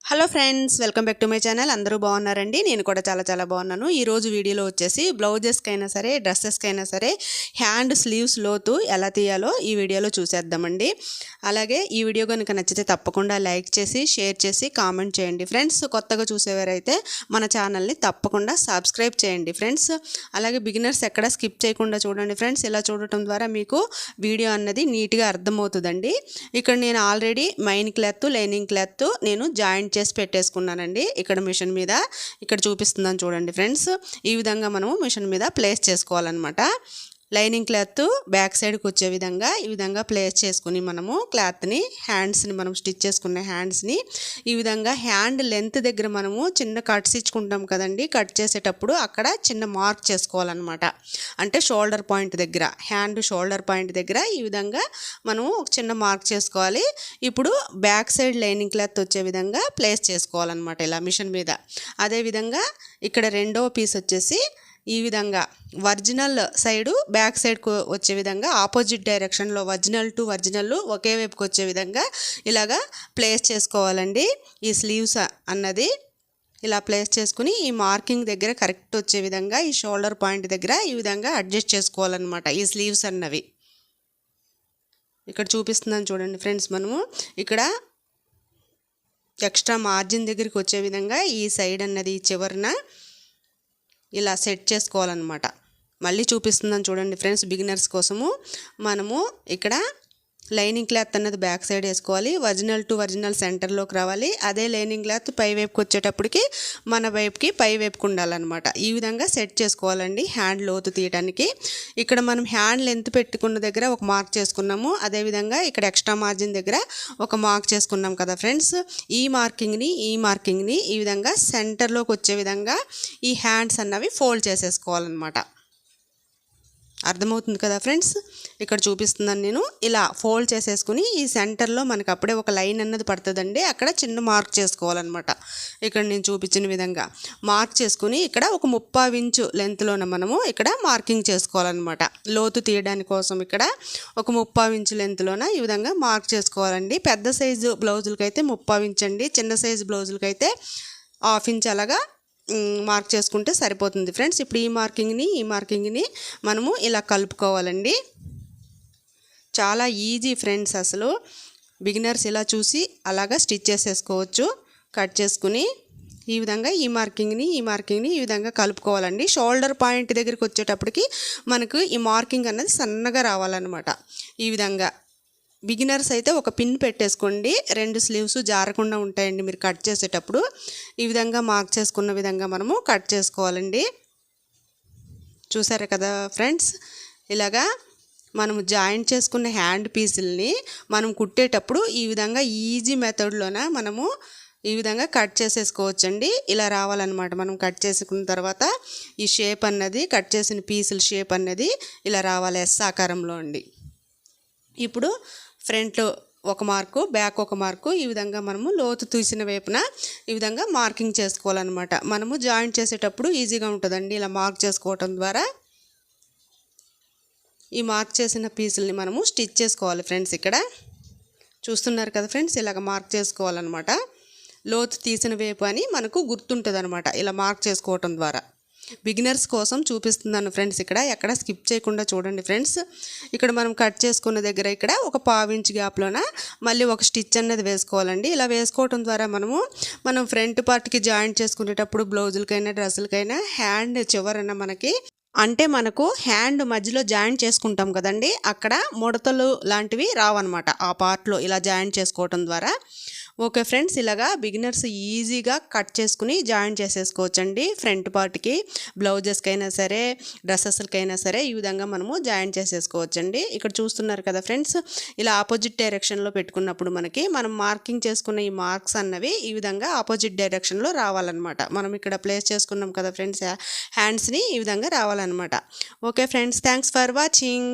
Hello friends, welcome back to my channel. అందరూ బాగున్నారండి? నేను కూడా చాలా బాగున్నాను. ఈరోజు వీడియోలో వచ్చేసి బ్లౌజెస్కైనా సరే, డ్రెస్సెస్కైనా సరే హ్యాండ్ స్లీవ్స్ లోతు ఎలా తీయాలో ఈ వీడియోలో చూసేద్దామండి. అలాగే ఈ వీడియో కనుక నచ్చితే తప్పకుండా లైక్ చేసి, షేర్ చేసి, కామెంట్ చేయండి ఫ్రెండ్స్. కొత్తగా చూసేవారైతే మన ఛానల్ని తప్పకుండా సబ్స్క్రైబ్ చేయండి ఫ్రెండ్స్. అలాగే బిగినర్స్ ఎక్కడ స్కిప్ చేయకుండా చూడండి ఫ్రెండ్స్. ఇలా చూడటం ద్వారా మీకు వీడియో అన్నది నీట్గా అర్థమవుతుందండి. ఇక్కడ నేను already main cloth, lining cloth నేను జాయింట్ చేసి పెట్టేసుకున్నానండి. ఇక్కడ మిషన్ మీద ఇక్కడ చూపిస్తున్నాను చూడండి ఫ్రెండ్స్. ఈ విధంగా మనము మిషన్ మీద ప్లేస్ చేసుకోవాలన్నమాట. లైనింగ్ క్లాత్ బ్యాక్ సైడ్కి వచ్చే విధంగా ఈ విధంగా ప్లేస్ చేసుకుని మనము క్లాత్ని, హ్యాండ్స్ని మనం స్టిచ్ చేసుకున్న హ్యాండ్స్ని ఈ విధంగా హ్యాండ్ లెంత్ దగ్గర మనము చిన్న కట్స్ ఇచ్చుకుంటాం కదండి. కట్ చేసేటప్పుడు అక్కడ చిన్న మార్క్ చేసుకోవాలన్నమాట. అంటే షోల్డర్ పాయింట్ దగ్గర, హ్యాండ్ షోల్డర్ పాయింట్ దగ్గర ఈ విధంగా మనము ఒక చిన్న మార్క్ చేసుకోవాలి. ఇప్పుడు బ్యాక్ సైడ్ లైనింగ్ క్లాత్ వచ్చే విధంగా ప్లేస్ చేసుకోవాలన్నమాట ఇలా మిషన్ మీద. అదేవిధంగా ఇక్కడ రెండవ పీస్ వచ్చేసి ఈ విధంగా ఒరిజినల్ సైడు బ్యాక్ సైడ్కు వచ్చే విధంగా ఆపోజిట్ డైరెక్షన్లో ఒరిజినల్ టు ఒరిజినల్ ఒకే వైపుకి వచ్చే విధంగా ఇలాగా ప్లేస్ చేసుకోవాలండి. ఈ స్లీవ్స్ అన్నది ఇలా ప్లేస్ చేసుకుని ఈ మార్కింగ్ దగ్గర కరెక్ట్ వచ్చే విధంగా ఈ షోల్డర్ పాయింట్ దగ్గర ఈ విధంగా అడ్జస్ట్ చేసుకోవాలన్నమాట. ఈ స్లీవ్స్ అన్నవి ఇక్కడ చూపిస్తున్నాను చూడండి ఫ్రెండ్స్. మనము ఇక్కడ ఎక్స్ట్రా మార్జిన్ దగ్గరికి వచ్చే విధంగా ఈ సైడ్ అన్నది చివరన ఇలా సెట్ చేసుకోవాలన్నమాట. మళ్ళీ చూపిస్తున్నాను చూడండి ఫ్రెండ్స్. బిగినర్స్ కోసము మనము ఇక్కడ లైనింగ్ క్లాత్ అన్నది బ్యాక్ సైడ్ వేసుకోవాలి. ఒరిజినల్ టు ఒరిజినల్ సెంటర్లోకి రావాలి. అదే లైనింగ్ క్లాత్ పై వైపుకి వచ్చేటప్పటికి మన వైపుకి పై వైపుకి ఉండాలన్నమాట. ఈ విధంగా సెట్ చేసుకోవాలండి హ్యాండ్ లోతు తీయడానికి. ఇక్కడ మనం హ్యాండ్ లెంత్ పెట్టుకున్న దగ్గర ఒక మార్క్ చేసుకున్నాము. అదేవిధంగా ఇక్కడ ఎక్స్ట్రా మార్జిన్ దగ్గర ఒక మార్క్ చేసుకున్నాం కదా ఫ్రెండ్స్. ఈ మార్కింగ్ని ఈ విధంగా సెంటర్లోకి వచ్చే విధంగా ఈ హ్యాండ్స్ అన్నవి ఫోల్డ్ చేసేసుకోవాలన్నమాట. అర్థమవుతుంది కదా ఫ్రెండ్స్. ఇక్కడ చూపిస్తున్నాను నేను. ఇలా ఫోల్డ్ చేసేసుకుని ఈ సెంటర్లో మనకు అప్పుడే ఒక లైన్ అన్నది పడుతుందండి. అక్కడ చిన్న మార్క్ చేసుకోవాలన్నమాట. ఇక్కడ నేను చూపించిన విధంగా మార్క్ చేసుకుని ఇక్కడ ఒక 30 ఇంచు లెంత్లోన మనము ఇక్కడ మార్కింగ్ చేసుకోవాలన్నమాట. లోతు తీయడానికి కోసం ఇక్కడ ఒక 30 ఇంచు లెంత్లోన ఈ విధంగా మార్క్ చేసుకోవాలండి. పెద్ద సైజు బ్లౌజులకైతే 30 ఇంచ్ అండి. చిన్న సైజు బ్లౌజులకైతే 1/2 ఇంచ్ అలాగా మార్క్ చేసుకుంటే సరిపోతుంది ఫ్రెండ్స్. ఇప్పుడు ఈ మార్కింగ్ని మనము ఇలా కలుపుకోవాలండి. చాలా ఈజీ ఫ్రెండ్స్. అసలు బిగినర్స్ ఇలా చూసి అలాగా స్టిచ్ చేసేసుకోవచ్చు. కట్ చేసుకుని ఈ విధంగా ఈ మార్కింగ్ని ఈ విధంగా కలుపుకోవాలండి. షోల్డర్ పాయింట్ దగ్గరికి వచ్చేటప్పటికి మనకు ఈ మార్కింగ్ అన్నది సన్నగా రావాలన్నమాట. ఈ విధంగా బిగినర్స్ అయితే ఒక పిన్ పెట్టేసుకోండి. 2 స్లీవ్స్ జారకుండా ఉంటాయండి మీరు కట్ చేసేటప్పుడు. ఈ విధంగా మార్క్ చేసుకున్న విధంగా మనము కట్ చేసుకోవాలండి. చూసారు కదా ఫ్రెండ్స్. ఇలాగా మనము జాయింట్ చేసుకున్న హ్యాండ్ పీసుల్ని మనం కుట్టేటప్పుడు ఈ విధంగా ఈజీ మెథడ్లోన మనము ఈ విధంగా కట్ చేసేసుకోవచ్చండి. ఇలా రావాలన్నమాట. మనం కట్ చేసుకున్న తర్వాత ఈ షేప్ అన్నది, కట్ చేసిన పీసుల షేప్ అన్నది ఇలా రావాలి ఎస్ ఆకారంలో అండి. ఇప్పుడు ఫ్రంట్ ఒక మార్కు, బ్యాక్ ఒక మార్కు, ఈ విధంగా మనము లోతు తీసిన వైపున ఈ విధంగా మార్కింగ్ చేసుకోవాలన్నమాట. మనము జాయింట్ చేసేటప్పుడు ఈజీగా ఉంటుందండి ఇలా మార్క్ చేసుకోవటం ద్వారా. ఈ మార్క్ చేసిన పీసుల్ని మనము స్టిచ్ చేసుకోవాలి ఫ్రెండ్స్. ఇక్కడ చూస్తున్నారు కదా ఫ్రెండ్స్. ఇలాగ మార్క్ చేసుకోవాలన్నమాట. లోతు తీసిన వైపు అని మనకు గుర్తుంటుంది అనమాట ఇలా మార్క్ చేసుకోవటం ద్వారా. బిగినర్స్ కోసం చూపిస్తున్నాను ఫ్రెండ్స్. ఇక్కడ ఎక్కడ స్కిప్ చేయకుండా చూడండి ఫ్రెండ్స్. ఇక్కడ మనం కట్ చేసుకున్న దగ్గర ఇక్కడ ఒక 1/2 ఇంచ్ గ్యాప్లోన మళ్ళీ ఒక స్టిచ్ అన్నది వేసుకోవాలండి. ఇలా వేసుకోవడం ద్వారా మనం ఫ్రంట్ పార్ట్కి జాయింట్ చేసుకునేటప్పుడు బ్లౌజులకైనా డ్రెస్సులకైనా హ్యాండ్ చివరన మనకు హ్యాండ్ మధ్యలో జాయింట్ చేసుకుంటాం కదండి, అక్కడ ముడతలు లాంటివి రావన్నమాట. ఆ పార్ట్లో ఇలా జాయింట్ చేసుకోవటం ద్వారా. ఓకే ఫ్రెండ్స్, ఇలాగా బిగినర్స్ ఈజీగా కట్ చేసుకుని జాయిన్ చేసేసుకోవచ్చండి. ఫ్రంట్ పార్ట్కి బ్లౌజెస్కైనా సరే, డ్రెస్సెస్కైనా సరే ఈ విధంగా మనము జాయిన్ చేసేసుకోవచ్చండి. ఇక్కడ చూస్తున్నారు కదా ఫ్రెండ్స్. ఇలా ఆపోజిట్ డైరెక్షన్లో పెట్టుకున్నప్పుడు మనం మార్కింగ్ చేసుకున్న ఈ మార్క్స్ అన్నవి ఈ విధంగా ఆపోజిట్ డైరెక్షన్లో రావాలన్నమాట. మనం ఇక్కడ ప్లేస్ చేసుకున్నాం కదా ఫ్రెండ్స్ హ్యాండ్స్ని, ఈ విధంగా రావాలన్నమాట. Okay friends, thanks for watching.